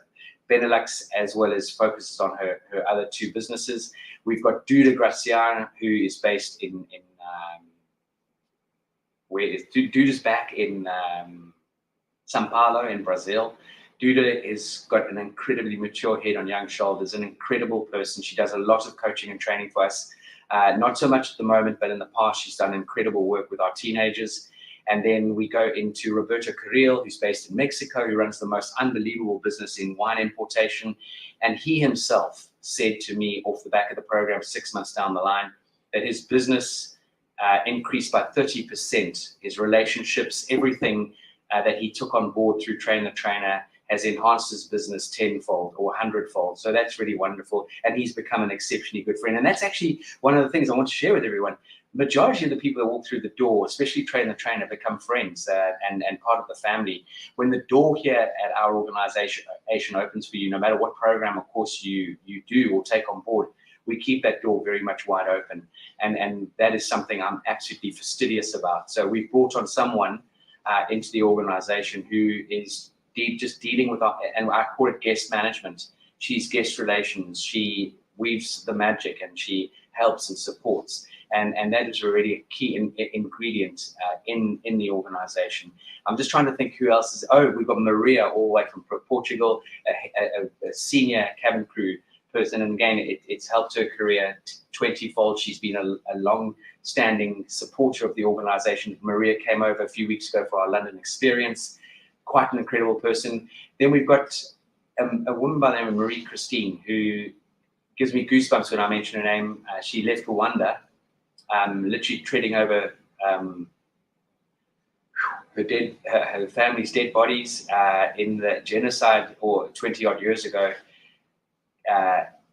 Benelux, as well as focuses on her other two businesses. We've got Duda Graciana, who is based in Duda's back in São Paulo in Brazil. Duda has got an incredibly mature head on young shoulders, an incredible person. She does a lot of coaching and training for us. Not so much at the moment, but in the past, she's done incredible work with our teenagers. And then we go into Roberto Carril, who's based in Mexico, who runs the most unbelievable business in wine importation. And he himself said to me off the back of the program 6 months down the line that his business increased by 30%, his relationships, everything that he took on board through Train the Trainer has enhanced his business tenfold or 100-fold. So that's really wonderful. And he's become an exceptionally good friend. And that's actually one of the things I want to share with everyone. Majority of the people that walk through the door, especially Train the Trainer, become friends and part of the family. When the door here at our organization opens for you, no matter what program or course you do or take on board, we keep that door very much wide open. And that is something I'm absolutely fastidious about. So we've brought on someone into the organization who is just dealing with, and I call it guest management. She's guest relations. She weaves the magic and she helps and supports. And that is already a key ingredient in the organization. I'm just trying to think who else is. Oh, we've got Maria all the way from Portugal, a senior cabin crew person. And again, it's helped her career 20-fold. She's been a long-standing supporter of the organization. Maria came over a few weeks ago for our London experience. Quite an incredible person. Then we've got a woman by the name of Marie Christine, who gives me goosebumps when I mention her name. She left Rwanda, literally treading over her family's dead bodies in the genocide or 20-odd years ago,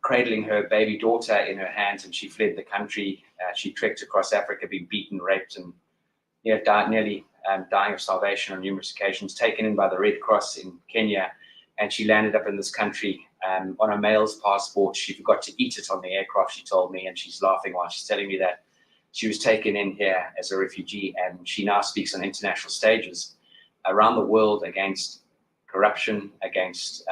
cradling her baby daughter in her hands, and she fled the country. She trekked across Africa, being beaten, raped, and nearly dying of starvation on numerous occasions, taken in by the Red Cross in Kenya, and she landed up in this country on a male's passport. She forgot to eat it on the aircraft, she told me, and she's laughing while she's telling me that. She was taken in here as a refugee, and she now speaks on international stages around the world against corruption, against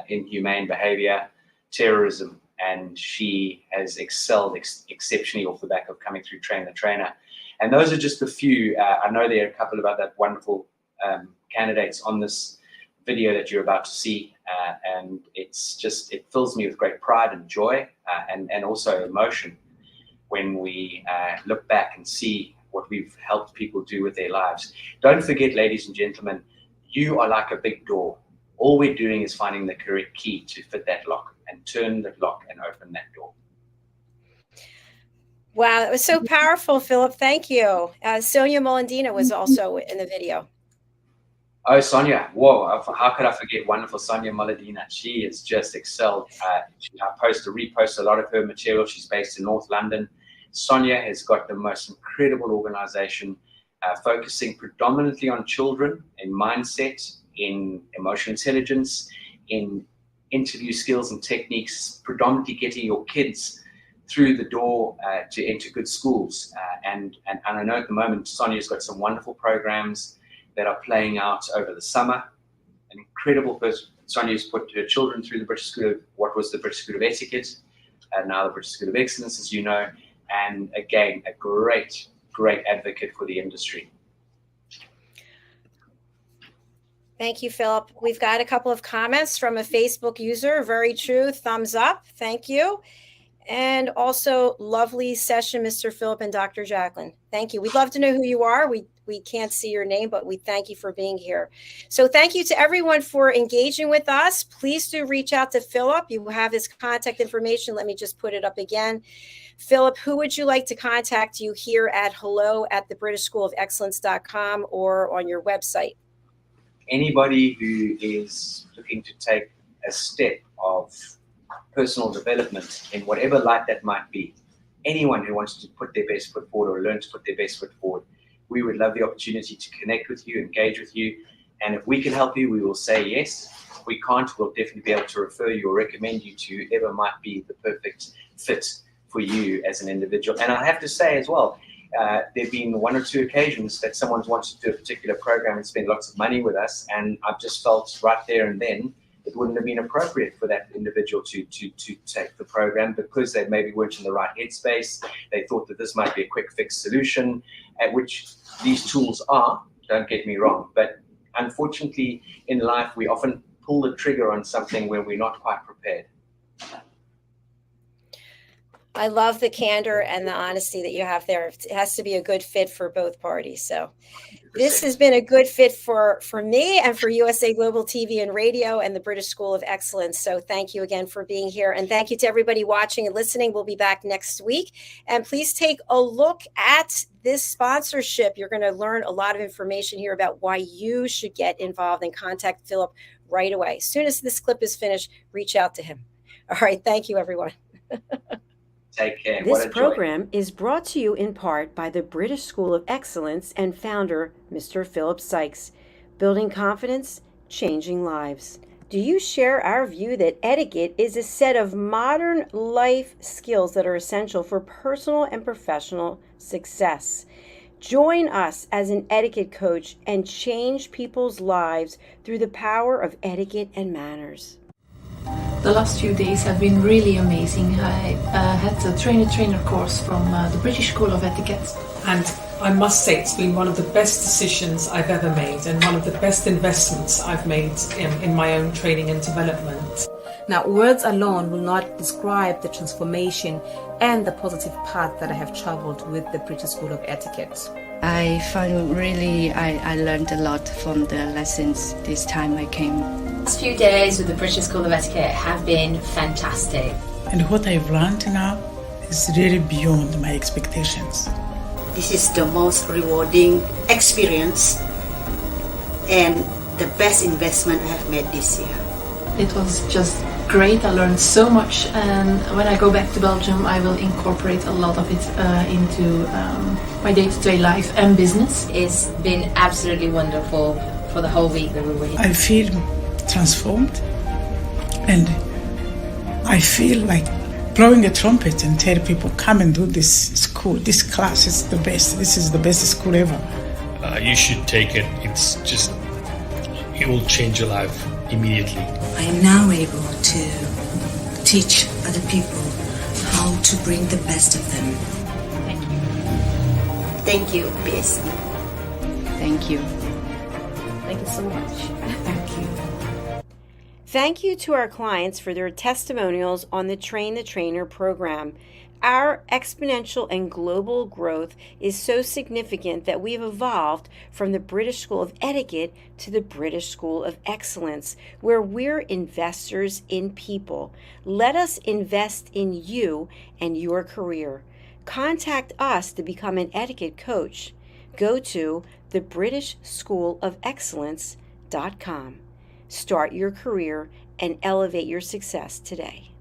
inhumane behavior, terrorism, and she has excelled exceptionally off the back of coming through Train the Trainer. And those are just a few. I know there are a couple of other wonderful candidates on this video that you're about to see, and it fills me with great pride and joy and also emotion when we look back and see what we've helped people do with their lives. Don't forget, ladies and gentlemen, you are like a big door. All we're doing is finding the correct key to fit that lock and turn the lock and open that door. Wow, that was so powerful, Philip. Thank you. Sonia Molandina was also in the video. Oh, Sonia. Whoa, how could I forget wonderful Sonia Molandina? She has just excelled. I repost a lot of her material. She's based in North London. Sonia has got the most incredible organization, focusing predominantly on children in mindset, in emotional intelligence, in interview skills and techniques, predominantly getting your kids through the door to enter good schools. And I know at the moment, Sonia's got some wonderful programs that are playing out over the summer. An incredible person. Sonia's put her children through the British School of, what was the British School of Etiquette, and now the British School of Excellence, as you know. And again, a great advocate for the industry. Thank you, Philip. We've got a couple of comments from a Facebook user. Very true. Thumbs up. Thank you. And also, lovely session, Mr. Philip and Dr. JACALYN. Thank you. We'd love to know who you are. We can't see your name, but we thank you for being here. So thank you to everyone for engaging with us. Please do reach out to Philip. You have his contact information. Let me just put it up again. Philip, who would you like to contact you here at hello@theBritishSchoolOfExcellence.com or on your website? Anybody who is looking to take a step of personal development in whatever light that might be, anyone who wants to put their best foot forward or learn to put their best foot forward, we would love the opportunity to connect with you, engage with you. And if we can help you, we will say yes. If we can't, we'll definitely be able to refer you or recommend you to whoever might be the perfect fit for you as an individual. And I have to say as well, there have been one or two occasions that someone's wanted to do a particular program and spend lots of money with us, and I've just felt right there and then it wouldn't have been appropriate for that individual to take the program because they maybe weren't in the right headspace. They thought that this might be a quick fix solution, at which these tools are, don't get me wrong. But unfortunately, in life, we often pull the trigger on something when we're not quite prepared. I love the candor and the honesty that you have there. It has to be a good fit for both parties. So this has been a good fit for me and for USA Global TV and Radio and the British School of Excellence. So thank you again for being here. And thank you to everybody watching and listening. We'll be back next week. And please take a look at this sponsorship. You're going to learn a lot of information here about why you should get involved and contact Philip right away. As soon as this clip is finished, reach out to him. All right. Thank you, everyone. Take care. This program is brought to you in part by the British School of Excellence and founder, Mr. Philip Sykes. Building confidence, changing lives. Do you share our view that etiquette is a set of modern life skills that are essential for personal and professional success? Join us as an etiquette coach and change people's lives through the power of etiquette and manners. The last few days have been really amazing. I had a trainer course from the British School of Etiquette. And I must say it's been one of the best decisions I've ever made and one of the best investments I've made in my own training and development. Now, words alone will not describe the transformation and the positive path that I have traveled with the British School of Etiquette. I find really I learned a lot from the lessons this time I came. The last few days with the British School of Etiquette have been fantastic. And what I've learned now is really beyond my expectations. This is the most rewarding experience and the best investment I have made this year. It was just great. I learned so much, and when I go back to Belgium I will incorporate a lot of it into my day-to-day life and business. It's been absolutely wonderful for the whole week that we were here. I feel transformed, and I feel like blowing a trumpet and tell people, come and do this school, this class is the best, this is the best school ever. You should take it. It will change your life immediately. I am now able to teach other people how to bring the best of them. Thank you. Thank you, BSc. Thank you. Thank you so much. Thank you. Thank you to our clients for their testimonials on the Train the Trainer program. Our exponential and global growth is so significant that we've evolved from the British School of Etiquette to the British School of Excellence, where we're investors in people. Let us invest in you and your career. Contact us to become an etiquette coach. Go to thebritishschoolofexcellence.com. Start your career and elevate your success today.